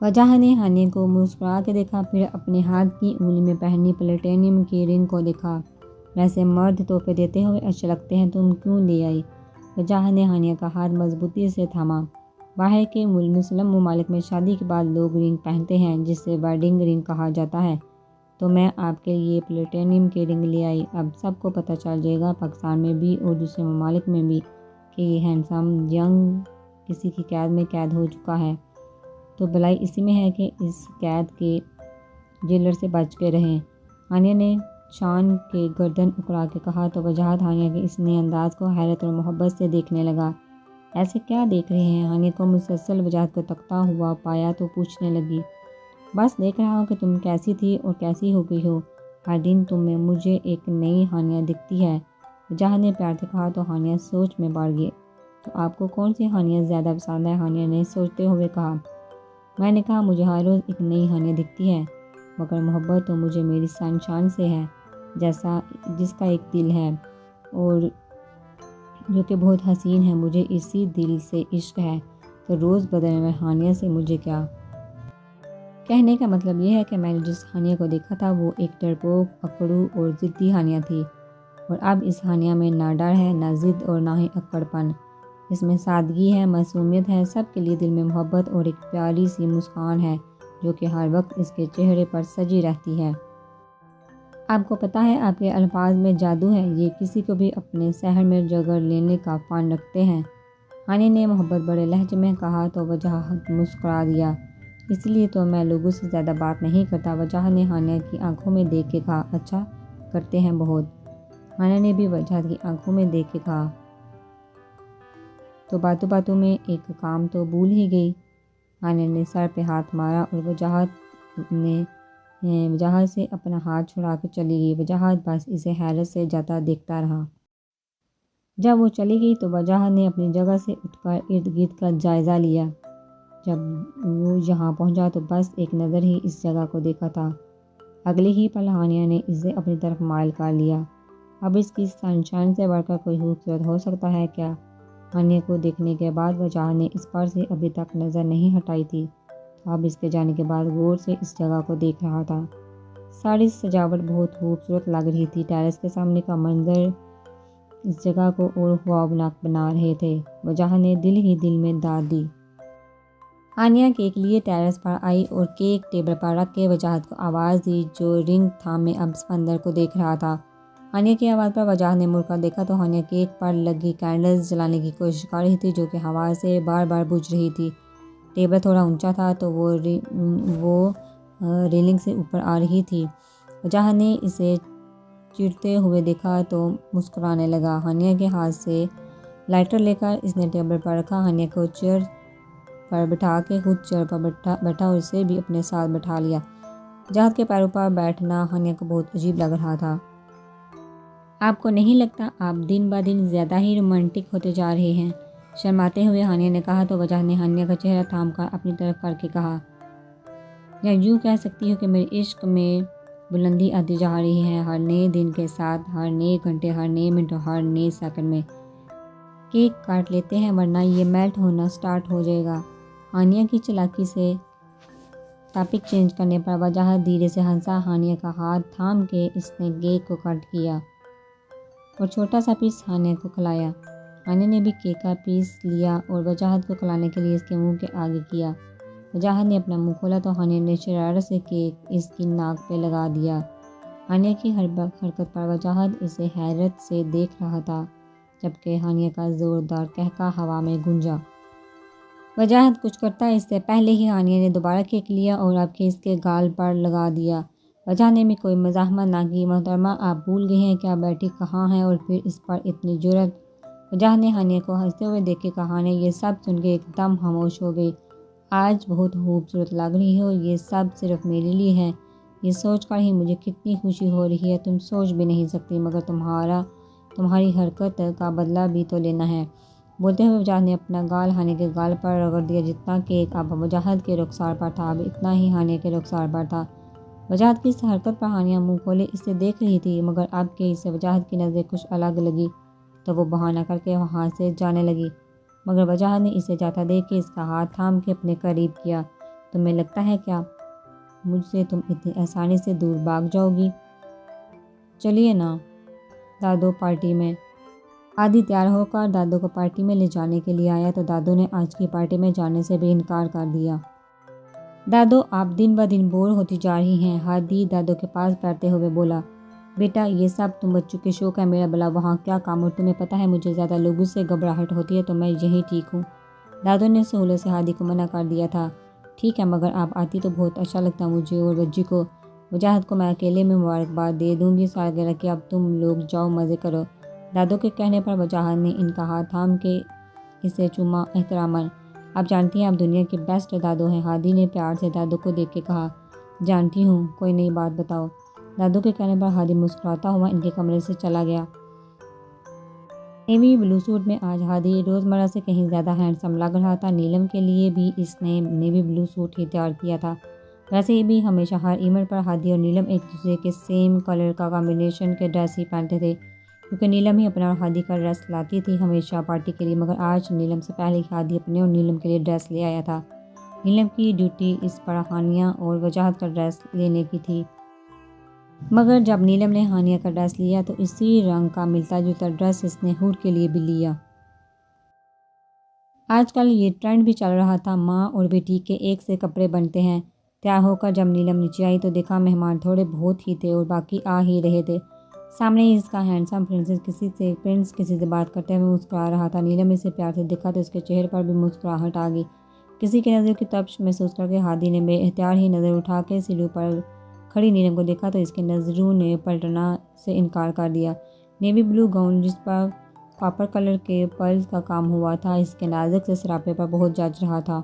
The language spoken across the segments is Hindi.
वजह ने हानिया को मुस्कुरा के देखा, फिर अपने हाथ की उंगली में पहनी प्लेटिनियम की रिंग को देखा। वैसे मर्द तोहफे देते हुए अच्छे लगते हैं, तुम क्यों ले आई? वजह ने हानिया का हाथ मजबूती से थामा। बाहर के मुस्लिम ममालिक में शादी के बाद लोग रिंग पहनते हैं जिसे वेडिंग रिंग कहा जाता है, तो मैं आपके लिए प्लेटिनियम की रिंग ले आई। अब सबको पता चल जाएगा, पाकिस्तान में भी और दूसरे ममालिक में भी, कि ये हैंडसम यंग किसी की कैद में कैद हो चुका है। तो भलाई इसी में है कि इस कैद के जेलर से बच के रहें। हानिया ने शान के गर्दन उकड़ा के कहा तो वजाहत हानिया के इस नए अंदाज को हैरत और मोहब्बत से देखने लगा। ऐसे क्या देख रहे हैं? हानिया को मुसलसल वजाहत को तकता हुआ पाया तो पूछने लगी, बस देख रहा हूँ कि तुम कैसी थी और कैसी हो गई हो। हर दिन तुम में मुझे एक नई हानिया दिखती है। वजाहत ने प्यार से कहा तो हानिया सोच में पड़ गई। तो आपको कौन सी हानिया ज़्यादा पसंद है? हानिया ने सोचते हुए कहा। मैंने कहा मुझे हर रोज़ एक नई हानिया दिखती है, मगर मोहब्बत तो मुझे मेरी शान से है, जैसा जिसका एक दिल है और जो कि बहुत हसीन है। मुझे इसी दिल से इश्क है, तो रोज़ बदलने में हानिया से मुझे क्या? कहने का मतलब यह है कि मैंने जिस हानिया को देखा था वो एक डरपोक, अकड़ू और ज़िद्दी हानिया थी, और अब इस हानिया में ना डर है, ना ज़िद और ना ही अक्कड़पन। इसमें सादगी है, मासूमियत है, सबके लिए दिल में मोहब्बत और एक प्यारी सी मुस्कान है जो कि हर वक्त इसके चेहरे पर सजी रहती है। आपको पता है आपके अल्फाज में जादू है, ये किसी को भी अपने शहर में जगह लेने का फ़न रखते हैं। हानिया ने मोहब्बत बड़े लहजे में कहा तो वजाहत मुस्कुरा दिया। इसलिए तो मैं लोगों से ज़्यादा बात नहीं करता। वजाहत ने हानिया की आंखों में देख के कहा, अच्छा करते हैं बहुत। हानिया ने भी वजाहत की आंखों में देख के कहा, तो बातों बातों में एक काम तो भूल ही गई। हानिया ने सर पे हाथ मारा और वजाहत से अपना हाथ छुड़ा के चली गई। वजाहत बस इसे हैरत से जाता देखता रहा। जब वो चली गई तो वजाहत ने अपनी जगह से उठकर इर्द गिर्द का जायज़ा लिया। जब वो यहाँ पहुँचा तो बस एक नज़र ही इस जगह को देखा था। अगले ही पल हानिया ने इसे अपनी तरफ माइल कर लिया। अब इसकी सनशाइन से बढ़कर कोई खूबसूरत हो सकता है क्या? हानिया को देखने के बाद वजाहत ने इस पर से अभी तक नज़र नहीं हटाई थी, तो अब इसके जाने के बाद गौर से इस जगह को देख रहा था। सारी सजावट बहुत खूबसूरत लग रही थी। टेरेस के सामने का मंजर इस जगह को और ख्वाबनाक बना रहे थे। वजाहत ने दिल ही दिल में दाद दी। हानिया केक लिए टेरेस पर आई और केक टेबल पर रख के वजाहत को आवाज़ दी, जो रिंग थामे अब समंदर को देख रहा था। हानिया की आवाज़ पर वजाहत ने मुड़कर देखा तो हानिया केक पर लगी कैंडल्स जलाने की कोशिश कर रही थी, जो कि हवा से बार बार बुझ रही थी। टेबल थोड़ा ऊंचा था तो वो रेलिंग से ऊपर आ रही थी। वजाहत ने इसे चिढ़ते हुए देखा तो मुस्कुराने लगा। हानिया के हाथ से लाइटर लेकर इसने टेबल पर रखा। हानिया को चेयर पर बिठा के खुद चेयर पर बैठा और इसे भी अपने साथ बैठा लिया। वजाहत के पैरों पर बैठना हानिया को बहुत अजीब लग रहा था। आपको नहीं लगता आप दिन ब दिन ज़्यादा ही रोमांटिक होते जा रहे हैं? शर्माते हुए हानिया ने कहा तो वजाहत ने हानिया का चेहरा थाम कर अपनी तरफ करके कहा, या यूँ कह सकती हो कि मेरे इश्क में बुलंदी आती जा रही है हर नए दिन के साथ, हर नए घंटे, हर नए मिनट, हर नए सेकंड में। केक काट लेते हैं वरना ये मेल्ट होना स्टार्ट हो जाएगा। हानिया की चालाकी से टॉपिक चेंज करने पर वजाहत धीरे से हंसा। हानिया का हाथ थाम के इसने केक को कट किया और छोटा सा पीस हानिया को खिलाया। हानिया ने भी केक का पीस लिया और वजाहत को खिलाने के लिए इसके मुंह के आगे किया। वजाहत ने अपना मुंह खोला तो हानिया ने शरारत से केक इसकी नाक पे लगा दिया। हानिया की हर हरकत पर वजाहत इसे हैरत से देख रहा था, जबकि हानिया का ज़ोरदार कहका हवा में गूंजा। वजाहत कुछ करता इससे पहले ही हानिया ने दोबारा केक लिया और अब के इसके गाल पर लगा दिया। वजाहत ने भी कोई मज़ाहमत ना की। मोहतरमा आप भूल गए हैं क्या बेटी कहाँ है और फिर इस पर इतनी जुर्रत? वजाहत ने हानिया को हंसते हुए देख के कहा। हानिया ये सब सुन के एकदम खामोश हो गई। आज बहुत खूबसूरत लग रही हो, ये सब सिर्फ मेरे लिए है। ये सोच कर ही मुझे कितनी खुशी हो रही है, तुम सोच भी नहीं सकती। मगर तुम्हारी हरकत का बदला भी तो लेना है। बोलते हुए वजाहत ने अपना गाल हानिया के गाल पर रगड़ दिया। जितना केक अब वजाहत के रुखसार पर था, अब इतना ही हानिया के रुखसार पर था। वजाहत की इस हरकत पर हानिया मुँह खोले इसे देख रही थी, मगर अब के इसे वजाहत की नज़रें कुछ अलग लगी तो वो बहाना करके वहाँ से जाने लगी। मगर वजाहत ने इसे जाता देख के इसका हाथ थाम के अपने करीब किया तुम्हें लगता है क्या मुझसे तुम इतनी आसानी से दूर भाग जाओगी? चलिए ना दादो पार्टी में। आदि तैयार होकर दादो को पार्टी में ले जाने के लिए आया तो दादो ने आज की पार्टी में जाने से भी इनकार कर दिया। दादो आप दिन ब दिन बोर होती जा रही हैं। हादी दादो के पास बैठते हुए बोला, बेटा ये सब तुम बच्चों के शौक है, मेरा भला वहाँ क्या काम? और तुम्हें पता है मुझे ज़्यादा लोगों से घबराहट होती है तो मैं यहीं ठीक हूँ। दादो ने सहूलत से हादी को मना कर दिया था। ठीक है मगर आप आती तो बहुत अच्छा लगता मुझे और बज्जी को। वजाहत को मैं अकेले में मुबारकबाद दे दूँगी सालगिरह की। अब तुम लोग जाओ मज़े करो। दादो के कहने पर वजाहत ने इनका हाथ थाम के इसे चूमा एहतरामन। आप जानती हैं आप दुनिया के बेस्ट दादो हैं। हादी ने प्यार से दादो को देख के कहा, जानती हूँ, कोई नई बात बताओ। दादो के कहने पर हादी मुस्कुराता हुआ इनके कमरे से चला गया। नेवी ब्लू सूट में आज हादी रोज़मर्रा से कहीं ज़्यादा हैंडसम लग रहा था। नीलम के लिए भी इसने नेवी ब्लू सूट ही तैयार किया था। वैसे भी हमेशा हर इवेंट पर हादी और नीलम एक दूसरे के सेम कलर का कॉम्बिनेशन के ड्रेस ही पहनते थे, क्योंकि नीलम ही अपना और हादी का ड्रेस लाती थी हमेशा पार्टी के लिए। मगर आज नीलम से पहले ही हादी अपने और नीलम के लिए ड्रेस ले आया था। नीलम की ड्यूटी इस पर हानिया और वजाहत का ड्रेस लेने की थी, मगर जब नीलम ने हानिया का ड्रेस लिया तो इसी रंग का मिलता जुलता ड्रेस इसने हूर के लिए भी लिया। आजकल ये ट्रेंड भी चल रहा था, माँ और बेटी के एक से कपड़े बनते हैं। तैयार होकर जब नीलम नीचे आई तो देखा मेहमान थोड़े बहुत ही थे और बाकी आ ही रहे थे। सामने ही इसका हैंडसम प्रिंस किसी से बात करते हुए मुस्कुरा रहा था। नीलम इसे प्यार से देखा तो इसके चेहरे पर भी मुस्कुराहट आ गई। किसी की नज़र की तपिश महसूस करके हादी ने बेएहतियात ही नज़र उठा के सीढ़ी पर खड़ी नीलम को देखा तो इसके नज़रों ने पलटना से इनकार कर दिया। नेवी ब्लू गाउन जिस पर कॉपर कलर के पर्ल्स का काम हुआ था इसके नाजुक से सरापे पर बहुत जच रहा था।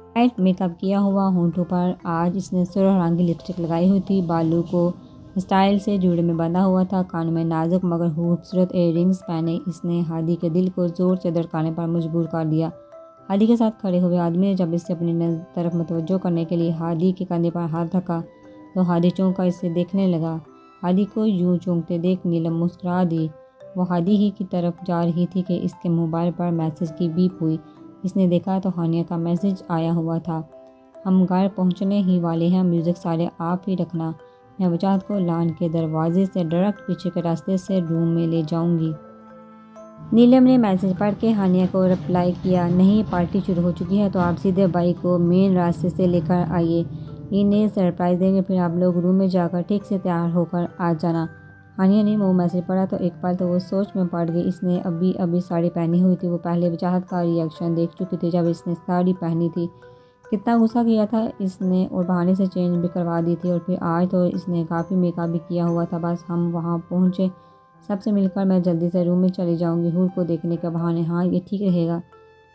लाइट मेकअप किया हुआ, होंठों पर आज इसने सुर्ख रंग की लिपस्टिक लगाई हुई थी, बालों को स्टाइल से जूड़े में बंधा हुआ था, कानों में नाजुक मगर खूबसूरत इयररिंग्स पहने इसने हादी के दिल को जोर से धड़काने पर मजबूर कर दिया। हादी के साथ खड़े हुए आदमी ने जब इसे अपनी तरफ मुतवज्जो करने के लिए हादी के कंधे पर हाथ रखा तो हादी चौंक कर इसे देखने लगा। हादी को यूं चौंकते देख नीलम मुस्कुरा दी। वो हादी ही की तरफ जा रही थी कि इसके मोबाइल पर मैसेज की बीप हुई। इसने देखा तो हानिया का मैसेज आया हुआ था, हम घर पहुंचने ही वाले हैं, म्यूज़िक सारे आप ही रखना, मैं वजाहत को लान के दरवाजे से डायरेक्ट पीछे के रास्ते से रूम में ले जाऊंगी। नीलम ने मैसेज पढ़ के हानिया को रिप्लाई किया, नहीं पार्टी शुरू हो चुकी है तो आप सीधे बाइक को मेन रास्ते से लेकर आइए, इन्हें सरप्राइज़ देंगे, फिर आप लोग रूम में जाकर ठीक से तैयार होकर आ जाना। हानिया ने वो मैसेज पढ़ा तो एक पल तो वो सोच में पड़ गई। इसने अभी अभी साड़ी पहनी हुई थी। वो पहले वजाहत का रिएक्शन देख चुकी थी जब इसने साड़ी पहनी थी, कितना गुस्सा किया था इसने और बहाने से चेंज भी करवा दी थी। और फिर आज तो इसने काफ़ी मेकअप भी किया हुआ था। बस हम वहाँ पहुँचे, सबसे मिलकर मैं जल्दी से रूम में चली जाऊँगी हूर को देखने के बहाने। हाँ ये ठीक रहेगा।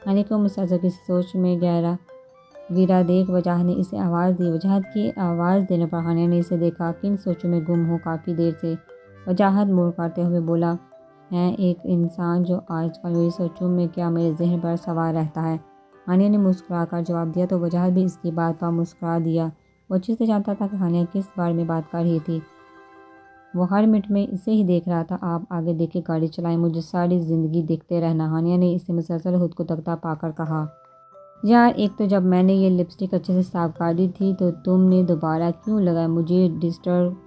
हानिया को मुस्तैद किसी सोच में गहरा गिरा देख वजाहत ने इसे आवाज़ दी। वजाहत की आवाज़ देने पर हानिया ने इसे देखा, किन सोचों में गुम हो काफ़ी देर से। वजाहत मोड़ काटते हुए बोला, है एक इंसान जो आजकल मेरी सोचों में क्या मेरे जहन पर सवार रहता है। हानिया ने मुस्कुरा कर जवाब दिया तो वजाहत भी इसकी बात पर मुस्कुरा दिया। वो अच्छे से जानता था कि हानिया किस बारे में बात कर रही थी। वो हर मिनट में इसे ही देख रहा था। आप आगे देख के गाड़ी चलाएं, मुझे सारी ज़िंदगी देखते रहना। हानिया ने इसे मुसलसल खुद को तकता पाकर कहा, यार एक तो जब मैंने ये लिपस्टिक अच्छे से साफ कर दी थी तो तुमने दोबारा क्यों लगाया, मुझे डिस्टर्ब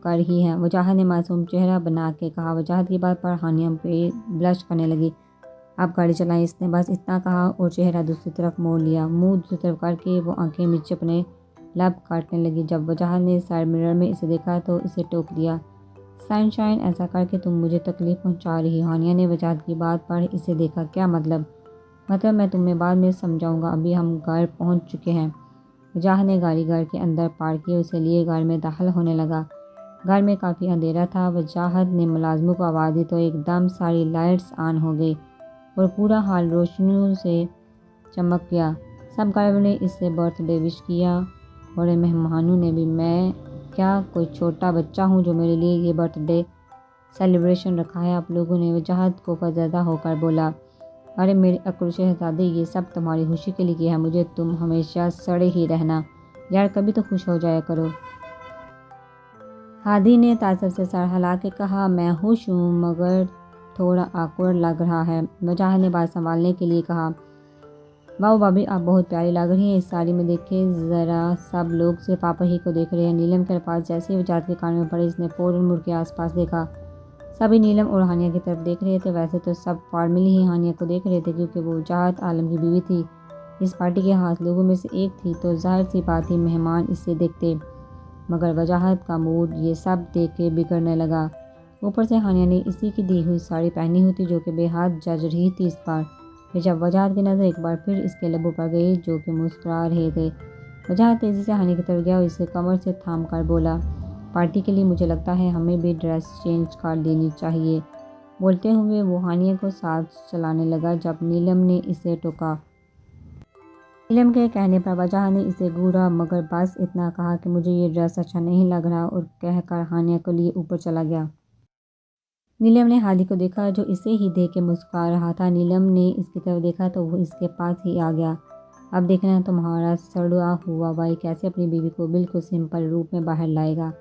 कर ही है। वजाहत ने मासूम चेहरा बना के कहा। वजाहत की बात पर हानिया पे ब्लश करने लगी। आप गाड़ी चलाएं, इसने बस इतना कहा और चेहरा दूसरी तरफ मोड़ लिया। मुंह दूसरी तरफ करके वो आंखें नीचे अपने लब काटने लगी। जब वजाहत ने साइड मिरर में इसे देखा तो इसे टोक दिया, सनशाइन ऐसा करके तुम मुझे तकलीफ़ पहुंचा रही हो। हानिया ने वजाहत की बात पर इसे देखा, क्या मतलब मैं तुम्हें बाद में समझाऊंगा, अभी हम घर पहुंच चुके हैं। वजाहत ने गाड़ी घर के अंदर पार्क की, उसे लिए घर में दाखिल होने लगा। घर में काफ़ी अंधेरा था। वजाहत ने मुलाजमों को आवाज़ दी तो एकदम सारी लाइट्स ऑन हो गई और पूरा हाल रोशनियों से चमक गया। सब घर ने इससे बर्थडे विश किया और मेहमानों ने भी। मैं क्या कोई छोटा बच्चा हूँ जो मेरे लिए ये बर्थडे सेलिब्रेशन रखा है आप लोगों ने? वजाहत को फज़दा होकर बोला, अरे मेरे अक्ल शहजादे, ये सब तुम्हारी खुशी के लिए किया है, मुझे तुम हमेशा सड़े ही रहना यार, कभी तो खुश हो जाया करो। हादी ने तासर से सर हिला के कहा, मैं खुश हूँ मगर थोड़ा awkward लग रहा है। वजाहत ने बात संभालने के लिए कहा, वाह भाभी, आप बहुत प्यारी लग रही हैं इस साड़ी में, देखे ज़रा, सब लोग सिर्फ आप ही को देख रहे हैं। नीलम के अल्फाज जैसे ही वजाहत के कान में पड़े, इसने फ़ौरन मुड़ के आसपास देखा। सभी नीलम और हानिया की तरफ देख रहे थे। वैसे तो सब फॉर्मली ही हानिया को देख रहे थे, क्योंकि वो वजाहत आलम की बीवी थी, इस पार्टी के खास लोगों में से एक थी, तो जाहिर सी बात ही मेहमान इससे देखते। मगर वजाहत का मूड ये सब देख के बिगड़ने लगा। ऊपर से हानिया ने इसी की दी हुई साड़ी पहनी हुई थी, जो कि बेहद जच रही थी इस बार। फिर जब वजाहत की नज़र एक बार फिर इसके लबों पर गई, जो कि मुस्कुरा रहे थे, वजाहत तेज़ी से हानिया की तरफ गया और इसे कमर से थाम कर बोला, पार्टी के लिए मुझे लगता है हमें भी ड्रेस चेंज कर देनी चाहिए। बोलते हुए वो हानिया को साथ चलाने लगा, जब नीलम ने इसे टोका। नीलम के कहने पर वजाहत ने इसे घूरा, मगर बस इतना कहा कि मुझे ये ड्रेस अच्छा नहीं लग रहा, और कहकर हानिया के लिए ऊपर चला गया। नीलम ने हादी को देखा, जो इसे ही देख के मुस्कुरा रहा था। नीलम ने इसकी तरफ देखा तो वो इसके पास ही आ गया। अब देखना है तुम्हारा सड़ा हुआ भाई कैसे अपनी बीवी को बिल्कुल सिंपल रूप में बाहर लाएगा।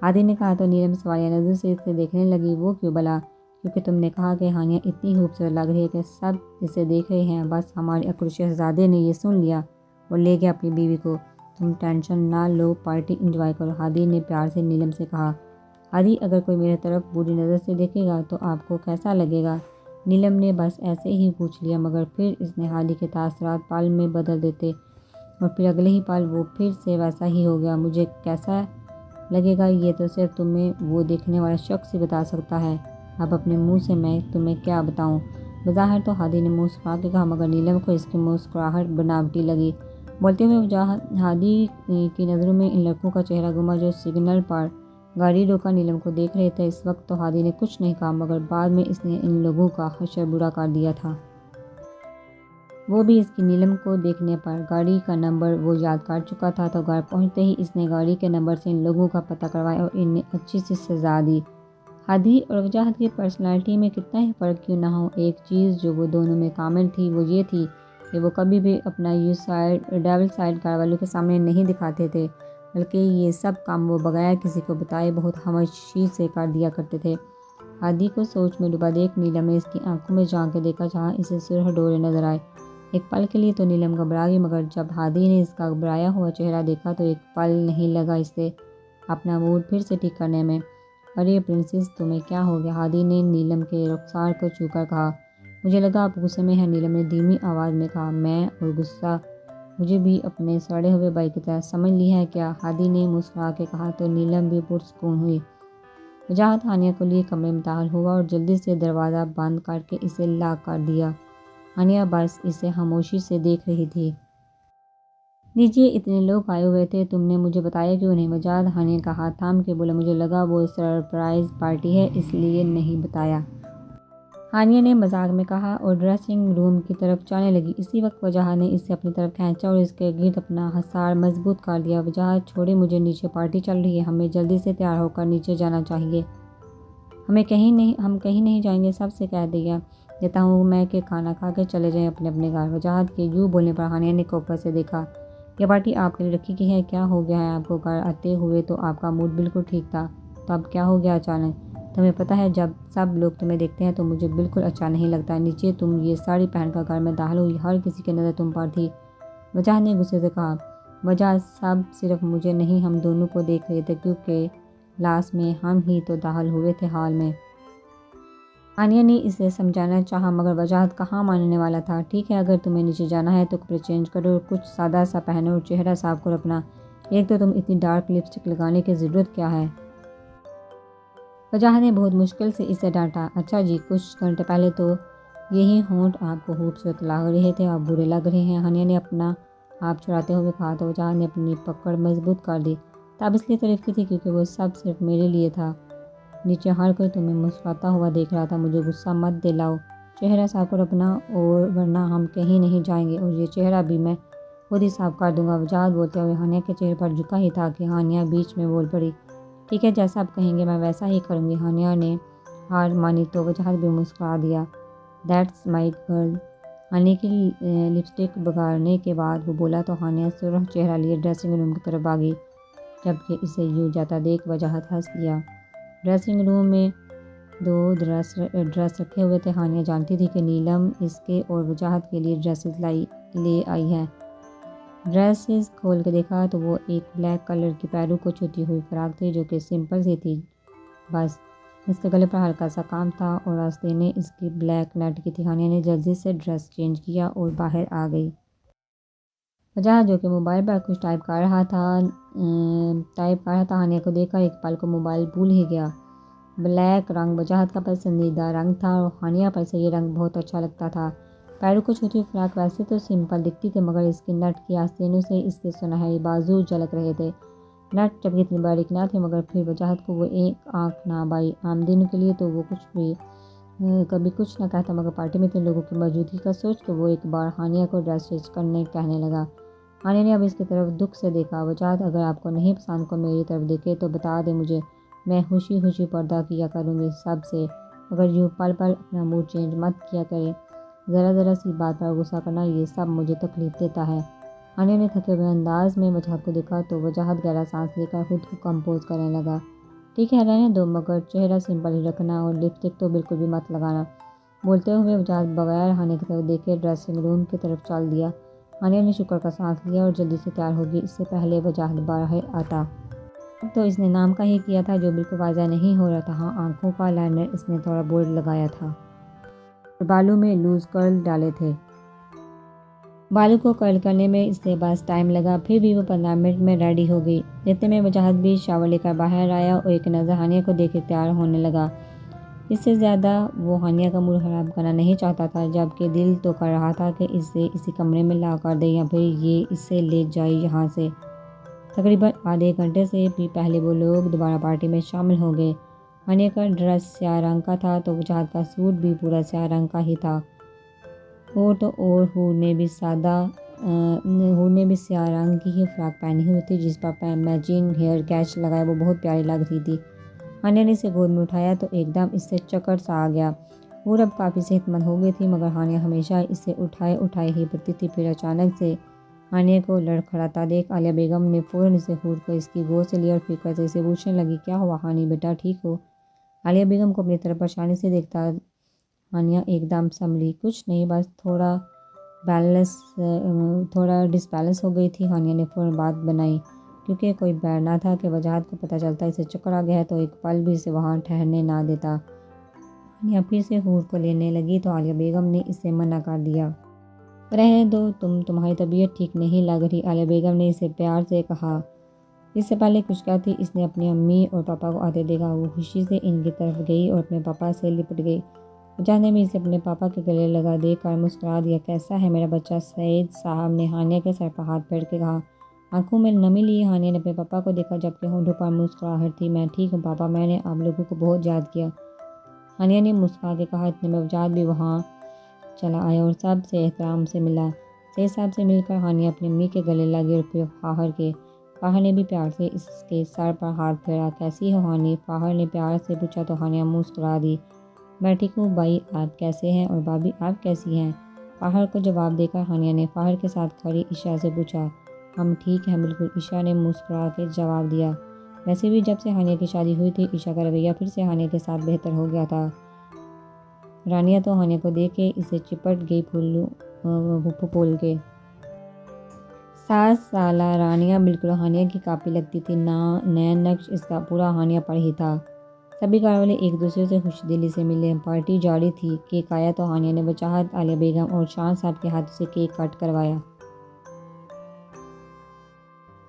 हादी ने कहा तो नीलम सवालिया नज़र से इसे देखने लगी। वो क्यों भला? क्योंकि तुमने कहा कि हानिया इतनी खूबसूरत लग रही है कि सब इसे देख रहे हैं। बस हमारे अकरू शहजादे ने ये सुन लिया और ले गया अपनी बीवी को। तुम टेंशन ना लो, पार्टी इंजॉय करो, हादी ने प्यार से नीलम से कहा। हादी, अगर कोई मेरी तरफ बुरी नज़र से देखेगा तो आपको कैसा लगेगा? नीलम ने बस ऐसे ही पूछ लिया, मगर फिर इसने हादी के तासरात पल में बदल देते और फिर अगले ही पल वो फिर से वैसा ही हो गया। मुझे कैसा लगेगा ये तो सिर्फ तुम्हें वो देखने वाला शख्स ही बता सकता है। अब अपने मुंह से मैं तुम्हें क्या बताऊं? बज़ाहिर तो हादी ने मुस्कुरा के कहा, मगर नीलम को इसकी मुस्कुराहट बनावटी लगी। बोलते हुए हादी की नज़रों में इन लड़कों का चेहरा घुमा जो सिग्नल पर गाड़ी रोका नीलम को देख रहे थे। इस वक्त तो हादी ने कुछ नहीं कहा, मगर बाद में इसने इन लोगों का हशर बुरा कर दिया था। वो भी इसकी नीलम को देखने पर। गाड़ी का नंबर वो याद कर चुका था, तो घर पहुंचते ही इसने गाड़ी के नंबर से इन लोगों का पता करवाया और इन्हें अच्छी सी सजा दी। हादी और वजाहत की पर्सनालिटी में कितना ही फ़र्क क्यों ना हो, एक चीज़ जो वो दोनों में कामिल थी वो ये थी कि वो कभी भी अपना डेविल साइड घर वालों के सामने नहीं दिखाते थे, बल्कि ये सब काम वो बगैर किसी को बताए बहुत खामोशी से कर दिया करते थे। हादी को सोच में डूबा देख नीलम ने इसकी आंखों में झांक के देखा, जहाँ इसे सुरह डोरे नजर आए। एक पल के लिए तो नीलम घबरा गई, मगर जब हादी ने इसका घबराया हुआ चेहरा देखा तो एक पल नहीं लगा इसे अपना मूड फिर से ठीक करने में। अरे प्रिंसेस, तुम्हें क्या हो गया? हादी ने नीलम के रुखसार को छूकर कहा। मुझे लगा आप गुस्से में हैं, नीलम ने धीमी आवाज़ में कहा। मैं और गुस्सा? मुझे भी अपने सड़े हुए भाई की तरह समझ लिया है क्या? हादी ने मुस्कुरा के कहा तो नीलम भी पुरसुकून हुई। वजाहत हानिया को लिए कमरे में दाखिल हुआ और जल्दी से दरवाज़ा बंद करके इसे लॉक कर दिया। हानिया बस इसे खामोशी से देख रही थी। लीजिए, इतने लोग आए हुए थे, तुमने मुझे बताया क्यों नहीं? वजाहत हानिया का हाथ थाम के बोला, मुझे लगा वो सरप्राइज़ पार्टी है, इसलिए नहीं बताया। हानिया ने मजाक में कहा और ड्रेसिंग रूम की तरफ जाने लगी। इसी वक्त वजाहत ने इसे अपनी तरफ खींचा और इसके गिर्द अपना हसार मजबूत कर दिया। वजाहत, छोड़े मुझे, नीचे पार्टी चल रही है, हमें जल्दी से तैयार होकर नीचे जाना चाहिए। हम कहीं नहीं जाएंगे, सबसे कह दिया देता हूँ मैं कि खाना खा के चले जाएं अपने अपने घर। वजाहत के यूँ बोलने पर हानिया ने कोफर से देखा। यह पार्टी आपके लिए रखी की है, क्या हो गया है आपको? घर आते हुए तो आपका मूड बिल्कुल ठीक था, तो अब क्या हो गया अचानक? तुम्हें पता है, जब सब लोग तुम्हें देखते हैं तो मुझे बिल्कुल अच्छा नहीं लगता। नीचे तुम ये साड़ी पहनकर घर में दाखिल हुई, हर किसी की नज़र तुम पर थी। वजाहत ने गुस्से से कहा। वजह सब सिर्फ मुझे नहीं, हम दोनों को देख रहे थे, क्योंकि लास्ट में हम ही तो दाखिल हुए थे हाल में। हानिया ने इसे समझाना चाहा, मगर वजाहत कहाँ मानने वाला था। ठीक है, अगर तुम्हें नीचे जाना है तो कपड़े चेंज करो और कुछ सादा सा पहनो और चेहरा साफ करो अपना। एक तो तुम इतनी डार्क लिपस्टिक लगाने की ज़रूरत क्या है? वजाहत ने बहुत मुश्किल से इसे डांटा। अच्छा जी, कुछ घंटे पहले तो यही होंठ आपको खूबसूरत लग रहे थे, आप बुरे लग रहे हैं। हानिया ने अपना हाथ छुड़ाते हुए कहा तो वजाहत ने अपनी पकड़ मजबूत कर दी। तब इसलिए तारीफ की थी क्योंकि वो सब सिर्फ मेरे लिए था। नीचे हर कोई तुम्हें मुस्कुराता हुआ देख रहा था। मुझे गुस्सा मत दिलाओ, चेहरा साफ कर अपना, और वरना हम कहीं नहीं जाएंगे, और ये चेहरा भी मैं खुद ही साफ कर दूंगा। वजाहत बोलते हुए हानिया के चेहरे पर झुका ही था कि हानिया बीच में बोल पड़ी। ठीक है, जैसा आप कहेंगे मैं वैसा ही करूँगी। हानिया ने हार मानी तो वजाहत भी मुस्कुरा दिया। That's my girl. हानिया की लिपस्टिक बिगाड़ने के बाद वो बोला तो हानिया सुरख चेहरा लिए ड्रेसिंग रूम की तरफ भागी, जबकि इसे यूँ जाता देख वजाहत हंस दिया। ड्रेसिंग रूम में दो ड्रेस रखे हुए थे। हानिया जानती थी कि नीलम इसके और वजाहत के लिए ड्रेसेस लाई ले आई है। ड्रेसेस खोल के देखा तो वो एक ब्लैक कलर की पैरों को छूती हुई फ्रॉक थी जो कि सिंपल सी थी। बस इसके गले पर हल्का सा काम था और रास्ते ने इसकी ब्लैक नेट की थी। हानिया ने जल्दी से ड्रेस चेंज किया और बाहर आ गई। वजह जो कि मोबाइल पर कुछ टाइप कर रहा था हानिया को देखकर एक पल को मोबाइल भूल ही गया। ब्लैक रंग वजाहत का पसंदीदा रंग था और हानिया पर से ये रंग बहुत अच्छा लगता था। पैरों को छूती हुई फ्रॉक वैसे तो सिंपल दिखती थी मगर इसकी नट की आस्तीनों से इसके सुनहरे बाजू झलक रहे थे। नट जब इतनी बारीक ना थे मगर फिर वजाहत को वो एक आंख ना बाई। आम दिनों के लिए तो वो कुछ भी कभी कुछ ना कहता मगर पार्टी में इतने लोगों की मौजूदगी का सोच के वो एक बार हानिया को ड्रेस स्टिच करने कहने लगा। हानिया ने अब इसकी तरफ दुख से देखा। वजाहत अगर आपको नहीं पसंद को मेरी तरफ देखे तो बता दे मुझे, मैं खुशी खुशी पर्दा किया करूँगी सबसे, मगर यूँ पल पल अपना मूड चेंज मत किया करे। ज़रा ज़रा सी बात पर गुस्सा करना ये सब मुझे तकलीफ देता है। हानिया ने थके हुए अंदाज में वजाहत को देखा तो वजाहत गहरा सांस लेकर खुद को कंपोज करने लगा। ठीक है रहने दो मगर चेहरा सिंपल ही रखना और लिपस्टिक तो बिल्कुल भी मत लगाना। बोलते हुए वजाहत बगैर हानिया की तरफ देखे ड्रेसिंग रूम की तरफ चल दिया। हानिया ने शुक्र का सांस लिया और जल्दी से तैयार होगी इससे पहले वजाहत बाहर आता। तो इसने नाम का ही किया था जो बिल्कुल वाज़ा नहीं हो रहा था। हाँ, आंखों का लाइनर इसने थोड़ा बोल्ड लगाया था और बालों में लूज कर्ल डाले थे। बालों को कर्ल करने में इससे बस टाइम लगा फिर भी वो 15 मिनट में रेडी हो गई। इतने में वजाहत भी शावर लेकर बाहर आया और एक नज़र हानिया को देख तैयार होने लगा। इससे ज़्यादा वो हानिया का मूड खराब करना नहीं चाहता था जबकि दिल तो कर रहा था कि इसे इसी कमरे में ला कर दे या फिर ये इसे ले जाए यहाँ से। तकरीबन आधे घंटे से भी पहले वो लोग दोबारा पार्टी में शामिल हो गए। हानिया का ड्रेस स्याह रंग का था तो वजाहत का सूट भी पूरा स्याह रंग का ही था। और हूर ने भी स्याह रंग की ही फ्रॉक पहनी हुई थी जिस पर मैचिंग हेयर कैच लगाए वो बहुत प्यारी लग रही थी। हानिया ने इसे गोद में उठाया तो एकदम इससे चक्कर सा आ गया। हूर अब काफ़ी सेहतमंद हो गई थी मगर हानिया हमेशा इसे उठाए ही पड़ती थी। फिर अचानक से हानिया को लड़खड़ाता देख आलिया बेगम ने फ़ौरन इसे हूर को इसकी गोद से लिया और फिर करते इसे पूछने लगी, क्या हुआ हानि बेटा, ठीक हो? आलिया बेगम को अपनी तरफ परेशानी से देखता हानिया एकदम संभली। कुछ नहीं, बस थोड़ा डिसबैलेंस हो गई थी। हानिया ने फ़ौरन बात बनाई क्योंकि कोई बैर ना था कि वजाहत को पता चलता इसे चक्कर आ गया है तो एक पल भी इसे वहाँ ठहरने ना देता। हानिया फिर से हूर को लेने लगी तो आलिया बेगम ने इसे मना कर दिया। रहने दो, तुम्हारी तबीयत ठीक नहीं लग रही, आलिया बेगम ने इसे प्यार से कहा। इससे पहले कुछ कहती इसने अपनी अम्मी और पापा को आते देखा। वो खुशी से इनकी तरफ गई और अपने पापा से लिपट गई। वजाहत भी इसे अपने पापा के गले लगा देकर मुस्कुरा दिया। कैसा है मेरा बच्चा? सईद साहब ने हानिया के सर पर हाथ फेर के कहा। आंखों में नमी ली हानिया ने अपने पापा को देखा जबकि होंठों पर मुस्कुराहट थी। मैं ठीक हूँ पापा, मैंने आप लोगों को बहुत याद किया, हानिया ने मुस्कुरा के कहा। इतने में वजाहत भी वहाँ चला आया और सब से एहतराम से मिला। सईद साहब से मिलकर हानिया अपनी अम्मी के गले लगी और फिर फाहर ने भी प्यार से इसके सर पर हाथ फेरा। कैसी हो हानि? फाहर ने प्यार से पूछा तो हानिया मुस्कुरा दी। मैं ठीक हूँ भाई, आप कैसे हैं? और भाभी आप कैसी हैं? फाहर को जवाब देकर हानिया ने फाहर के साथ खड़ी ईशा से पूछा। हम ठीक हैं बिल्कुल, ईशा ने मुस्कुरा के जवाब दिया। वैसे भी जब से हानिया की शादी हुई थी ईशा का रवैया फिर से हानिया के साथ बेहतर हो गया था। रानिया तो हानिया को देख के इसे चिपट गई फूल के। 7 साला रानिया बिल्कुल हानिया की कापी लगती थी। नया नक्श इसका पूरा हानिया पर ही था। सभी घर वाले एक दूसरे से खुशदिली से मिले। पार्टी जारी थी। केक आया तो हानिया ने वजाहत, आलिया बेगम और शान साहब के हाथों से केक कट करवाया।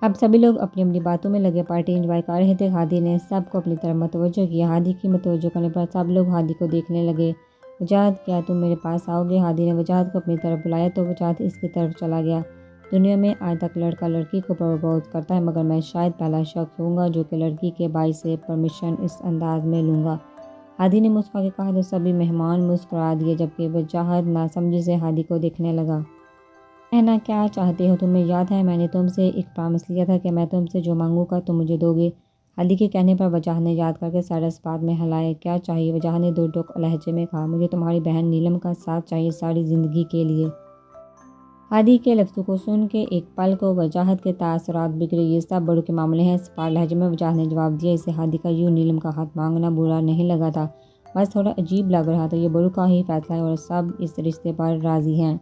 अब सभी लोग अपनी अपनी बातों में लगे पार्टी एंजॉय कर रहे थे। हादी ने सबको अपनी तरफ मतवज्जो किया। हादी की मतवज्जो करने पर सब लोग हादी को देखने लगे। वजाहत, क्या तुम मेरे पास आओगे? हादी ने वजाहत को अपनी तरफ बुलाया तो वजाहत इसकी तरफ चला गया। दुनिया में आज तक लड़का लड़की को प्रपोज करता है मगर मैं शायद पहला शख्स हूँगा जो कि लड़की के भाई से परमिशन इस अंदाज में लूँगा, हादी ने मुस्कुरा के कहा तो सभी मेहमान मुस्कुरा दिए जबकि वजाहत नासमझी से हादी को देखने लगा। कहना क्या चाहते हो? तुम्हें याद है मैंने तुमसे एक प्रॉमिस लिया था कि मैं तुमसे जो मांगूंगा तुम मुझे दोगे। हादी के कहने पर वजाहत ने याद करके सर इस बात में हिलाया। क्या चाहिए? वजाहत ने दो टोक लहजे में कहा। मुझे तुम्हारी बहन नीलम का साथ चाहिए सारी ज़िंदगी के लिए। हादी के लफ्ज़ों को सुन के एक पल को वजाहत के तासुरात बिगड़े। ये सब बड़ों के मामले हैं, सपाट लहजे में वजाहत ने जवाब दिया। इसे हादी का यूँ नीलम का हाथ मांगना बुरा नहीं लगा था, बस थोड़ा अजीब लग रहा था। ये बड़ों का ही फैसला है और सब इस रिश्ते पर राज़ी हैं।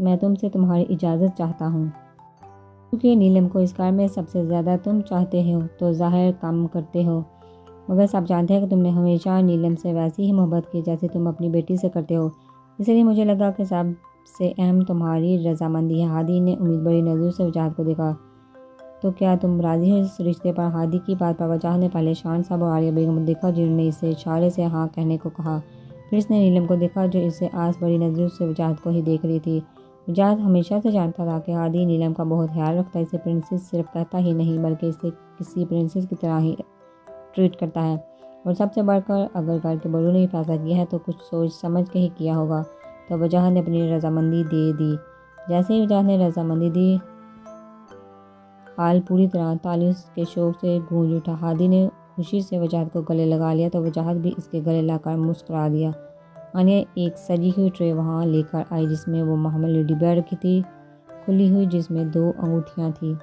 मैं तुमसे तुम्हारी इजाज़त चाहता हूँ। क्योंकि नीलम को इस कार में सबसे ज़्यादा तुम चाहते हो तो ज़ाहिर काम करते हो, मगर सब जानते हैं कि तुमने हमेशा नीलम से वैसी ही मोहब्बत की जैसे तुम अपनी बेटी से करते हो। इसलिए मुझे लगा कि सबसे अहम तुम्हारी रजामंदी है। हादी ने उम्मीद बड़ी नज़रों से वजाहत को देखा। तो क्या तुम राज़ी हो इस रिश्ते पर? हादी की बात पर वजाहत ने पहले शान साहब और आलिया बेगम को देखा, जिन्होंने इसे इशारे से हाँ कहने को कहा। फिर इसने नीलम को देखा, जो इसे आस बड़ी नज़रों से वजाहत को ही देख रही थी। वजाहत हमेशा से जानता था कि हादी नीलम का बहुत ख्याल रखता है। इसे प्रिंसेस सिर्फ कहता ही नहीं बल्कि इसे किसी प्रिंसेस की तरह ही ट्रीट करता है। और सबसे बढ़कर अगर घर के बड़ों ने फैसला किया है तो कुछ सोच समझ के ही किया होगा। तो वजाहत ने अपनी रजामंदी दे दी। जैसे ही वजाहत ने रजामंदी दी, हाल पूरी तरह तालियों के शौक से गूंज उठा। हादी ने खुशी से वजाहत को गले लगा लिया तो वजाहत भी इसके गले लगाकर मुस्कुरा दिया। आनिया एक सजी हुई ट्रे वहाँ लेकर आई, जिसमें वो मोहम्मद लेडी बेड रखी थी, खुली हुई, जिसमें 2 अंगूठियाँ थी।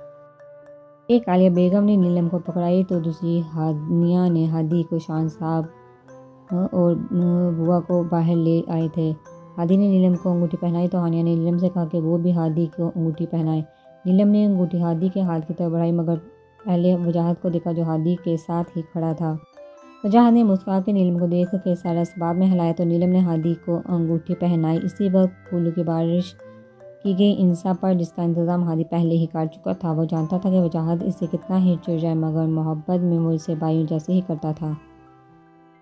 एक आलिया बेगम ने नीलम को पकड़ाई तो दूसरी हानिया ने हादी को शान साहब और बुआ को बाहर ले आए थे। हादी ने नीलम को अंगूठी पहनाई तो हानिया ने नीलम से कहा कि वो भी हादी को अंगूठी पहनाए। नीलम ने अंगूठी हादी के हाथ की तरफ बढ़ाई, मगर पहले वजाहत को देखा जो हादी के साथ ही खड़ा था। वजाहत ने मुस्कुरा के नीलम को देख के सारा असबाब में हिलाया तो नीलम ने हादी को अंगूठी पहनाई। इसी वक्त फूलों की बारिश की गई इंसा पर, जिसका इंतज़ाम हादी पहले ही कर चुका था। वो जानता था कि वजाहत इससे कितना ही चिढ़ जाए, मगर मोहब्बत में वो इसे बाइयों जैसे ही करता था।